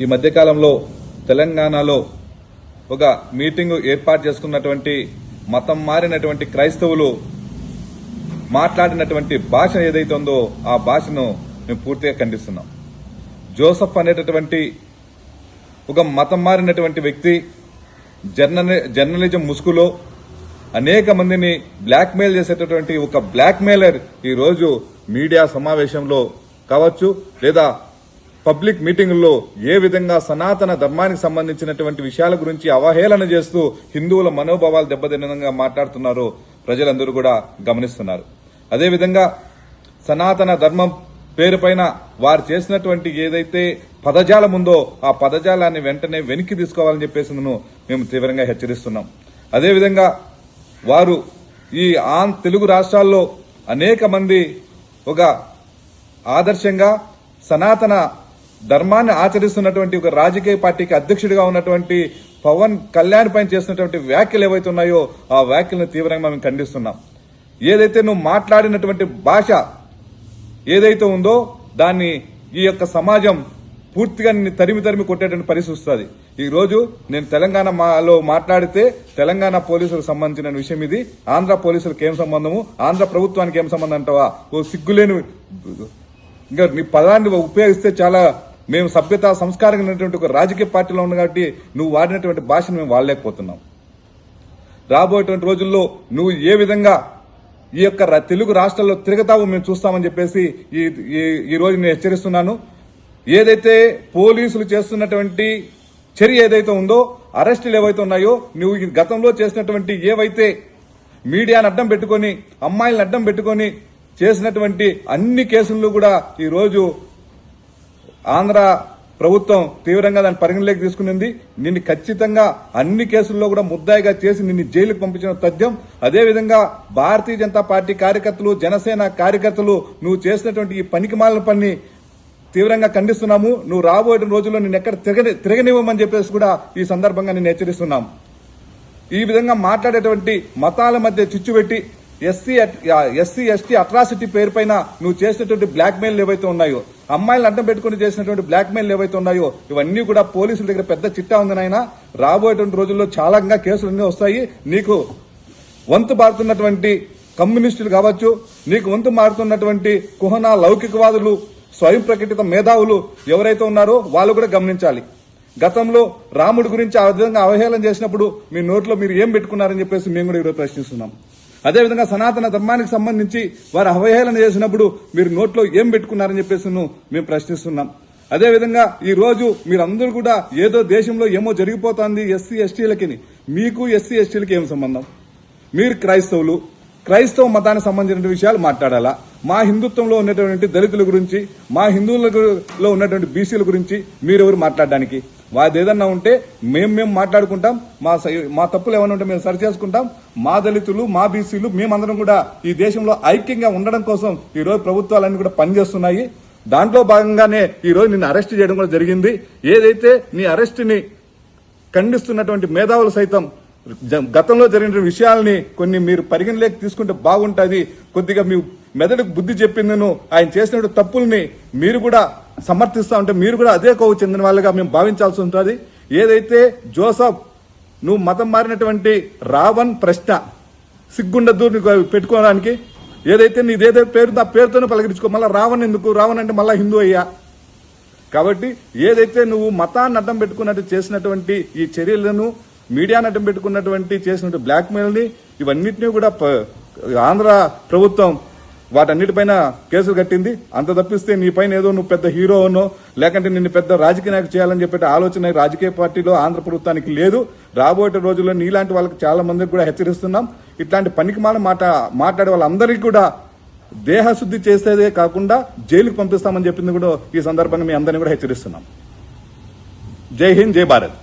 ఈ మధ్యకాలంలో తెలంగాణలో ఒక మీటింగ్ ఏర్పాటు చేసుకున్నటువంటి మతం మారినటువంటి క్రైస్తవులు మాట్లాడినటువంటి భాష ఏదైతే ఉందో ఆ భాషను మేము పూర్తిగా ఖండిస్తున్నాం. జోసెఫ్ అనేటటువంటి ఒక మతం మారినటువంటి వ్యక్తి జర్నలిజం ముసుగులో అనేక మందిని బ్లాక్మెయిల్ చేసేటటువంటి ఒక బ్లాక్మెయిలర్ ఈరోజు మీడియా సమావేశంలో కావచ్చు లేదా పబ్లిక్ మీటింగుల్లో ఏ విధంగా సనాతన ధర్మానికి సంబంధించినటువంటి విషయాల గురించి అవహేళన చేస్తూ హిందువుల మనోభావాలు దెబ్బతినంగా మాట్లాడుతున్నారో ప్రజలందరూ కూడా గమనిస్తున్నారు. అదేవిధంగా సనాతన ధర్మం పేరుపైన వారు చేసినటువంటి ఏదైతే పదజాలం ఉందో ఆ పదజాలాన్ని వెంటనే వెనక్కి తీసుకోవాలని చెప్పేసి మేము తీవ్రంగా హెచ్చరిస్తున్నాం. అదేవిధంగా వారు ఈ తెలుగు రాష్ట్రాల్లో అనేక మంది ఒక ఆదర్శంగా సనాతన ధర్మాన్ని ఆచరిస్తున్నటువంటి ఒక రాజకీయ పార్టీకి అధ్యక్షుడిగా ఉన్నటువంటి పవన్ కళ్యాణ్ పైన చేసినటువంటి వ్యాఖ్యలు ఏవైతే ఉన్నాయో ఆ వ్యాఖ్యలను తీవ్రంగా మేము ఖండిస్తున్నాం. ఏదైతే నువ్వు మాట్లాడినటువంటి భాష ఏదైతే ఉందో దాన్ని ఈ యొక్క సమాజం పూర్తిగా నిన్ను తరిమి కొట్టేటువంటి పరిస్థితి వస్తుంది. ఈ రోజు నేను తెలంగాణలో మాట్లాడితే తెలంగాణ పోలీసులకు సంబంధించిన విషయం ఇది. ఆంధ్ర పోలీసులకు ఏం సంబంధము, ఆంధ్ర ప్రభుత్వానికి ఏం సంబంధం అంటావా? ఓ సిగ్గులేని ఇంకా నీ పదాన్ని ఉపయోగిస్తే చాలా మేము సభ్యత సంస్కారం ఉన్నటువంటి ఒక రాజకీయ పార్టీలో ఉన్నాం కాబట్టి నువ్వు వాడినటువంటి భాషను మేము వాడలేకపోతున్నాం. రాబోయేటువంటి రోజుల్లో నువ్వు ఏ విధంగా ఈ యొక్క తెలుగు రాష్ట్రాల్లో తిరుగుతావో మేము చూస్తామని చెప్పేసి ఈ రోజు నేను హెచ్చరిస్తున్నాను. ఏదైతే పోలీసులు చేస్తున్నటువంటి చర్య ఏదైతే ఉందో, అరెస్టులు ఏవైతే ఉన్నాయో, నువ్వు గతంలో చేసినటువంటి ఏవైతే మీడియాను అడ్డం పెట్టుకుని అమ్మాయిలను అడ్డం పెట్టుకుని చేసినటువంటి అన్ని కేసుల్లో కూడా ఈ రోజు ఆంధ్ర ప్రభుత్వం తీవ్రంగా దాన్ని పరిగణలోకి తీసుకునింది. నిన్ను ఖచ్చితంగా అన్ని కేసుల్లో కూడా ముద్దాయిగా చేసి నిన్ను జైలుకు పంపించిన తథ్యం. అదేవిధంగా భారతీయ జనతా పార్టీ కార్యకర్తలు, జనసేన కార్యకర్తలు నువ్వు చేసినటువంటి ఈ పనికిమాలిన పని తీవ్రంగా ఖండిస్తున్నాము. నువ్వు రాబోయే రోజుల్లో నిన్ను ఎక్కడ తిరగనివ్వమని చెప్పేసి కూడా ఈ సందర్భంగా నేను హెచ్చరిస్తున్నాం. ఈ విధంగా మాట్లాడేటువంటి మతాల మధ్య చిచ్చుపెట్టి ఎస్సీ ఎస్టీ అట్రాసిటీ పేరుపైన నువ్వు చేసినటువంటి బ్లాక్మెయిల్ ఏవైతే ఉన్నాయో, అమ్మాయిలను అడ్డం పెట్టుకుని చేసినటువంటి బ్లాక్మెయిల్ ఏవైతే ఉన్నాయో ఇవన్నీ కూడా పోలీసుల దగ్గర పెద్ద చిట్టా ఉంది నాయన. రాబోయేటువంటి రోజుల్లో చాలా కేసులన్నీ వస్తాయి. నీకు వంతు మారుతున్నటువంటి కమ్యూనిస్టులు కావచ్చు, నీకు వంతు మారుతున్నటువంటి కుహనా లౌకికవాదులు, స్వయం ప్రకటిత మేధావులు ఎవరైతే ఉన్నారో వాళ్ళు కూడా గమనించాలి. గతంలో రాముడి గురించి ఆ విధంగా అవహేళన చేసినప్పుడు మీ నోట్లో మీరు ఏం పెట్టుకున్నారని చెప్పేసి మేము కూడా ఈరోజు ప్రశ్నిస్తున్నాం. అదేవిధంగా సనాతన ధర్మానికి సంబంధించి వారు అవహేళన చేసినప్పుడు మీరు నోట్లో ఏం పెట్టుకున్నారని చెప్పేసి మేము ప్రశ్నిస్తున్నాం. అదేవిధంగా ఈ రోజు మీరందరూ కూడా ఏదో దేశంలో ఏమో జరిగిపోతుంది ఎస్సీ ఎస్టీలకి, మీకు ఎస్సీ ఎస్టీలకి ఏం సంబంధం? మీరు క్రైస్తవ మతానికి సంబంధించిన విషయాలు మాట్లాడాలా? మా హిందుత్వంలో ఉన్నటువంటి దళితుల గురించి, మా హిందువులలో ఉన్నటువంటి బీసీల గురించి మీరెవరు మాట్లాడడానికి? వాది ఏదన్నా ఉంటే మేము మాట్లాడుకుంటాం. మా తప్పులు ఏమైనా ఉంటే మేము సరి చేసుకుంటాం. మా దళితులు, మా బీసీలు మేమందరం కూడా ఈ దేశంలో ఐక్యంగా ఉండడం కోసం ఈ రోజు ప్రభుత్వాలన్నీ కూడా పనిచేస్తున్నాయి. దాంట్లో భాగంగానే ఈ రోజు నిన్ను అరెస్ట్ చేయడం కూడా జరిగింది. ఏదైతే నీ అరెస్టుని ఖండిస్తున్నటువంటి మేధావులు సైతం గతంలో జరిగిన విషయాల్ని కొన్ని మీరు పరిగణలోకి తీసుకుంటే బాగుంటుంది. కొద్దిగా మీ మెదడుకు బుద్ధి చెప్పిందను ఆయన చేసిన తప్పుల్ని మీరు కూడా సమర్థిస్తా ఉంటే మీరు కూడా అదే కోవు చెందిన వాళ్ళుగా మేము భావించాల్సి ఉంటుంది. ఏదైతే జోసెఫ్ నువ్వు మతం మారినటువంటి రావణ్ ప్రశ్న సిగ్గుండద్దు పెట్టుకోవడానికి, ఏదైతే నీదేదో పేరు ఆ పేరుతోనే పలకరించుకో. మళ్ళీ రావణ్ ఎందుకు? రావణ్ అంటే మళ్ళా హిందూ అయ్యా. కాబట్టి ఏదైతే నువ్వు మతాన్ని అడ్డం పెట్టుకున్నట్టు చేసినటువంటి ఈ చర్యలను, మీడియాను అడ్డం పెట్టుకున్నటువంటి చేసినటువంటి బ్లాక్మెయిల్ని, ఇవన్నిటినీ కూడా ఆంధ్ర ప్రభుత్వం వాటన్నిటిపైన కేసులు కట్టింది. అంత తప్పిస్తే నీ పైన ఏదో నువ్వు పెద్ద హీరోనో లేకంటే నిన్ను పెద్ద రాజకీయ నాయకు చేయాలని చెప్పే ఆలోచన రాజకీయ పార్టీలో ఆంధ్ర ప్రభుత్వానికి లేదు. రాబోయే రోజుల్లో నీలాంటి వాళ్ళకి చాలా మందికి కూడా హెచ్చరిస్తున్నాం. ఇట్లాంటి పనికిమాల మాట్లాడే వాళ్ళందరికీ కూడా దేహశుద్ధి చేసేదే కాకుండా జైలుకు పంపిస్తామని చెప్పింది కూడా ఈ సందర్భంగా మీ అందరినీ కూడా హెచ్చరిస్తున్నాం. జై హింద్, జై భారత్.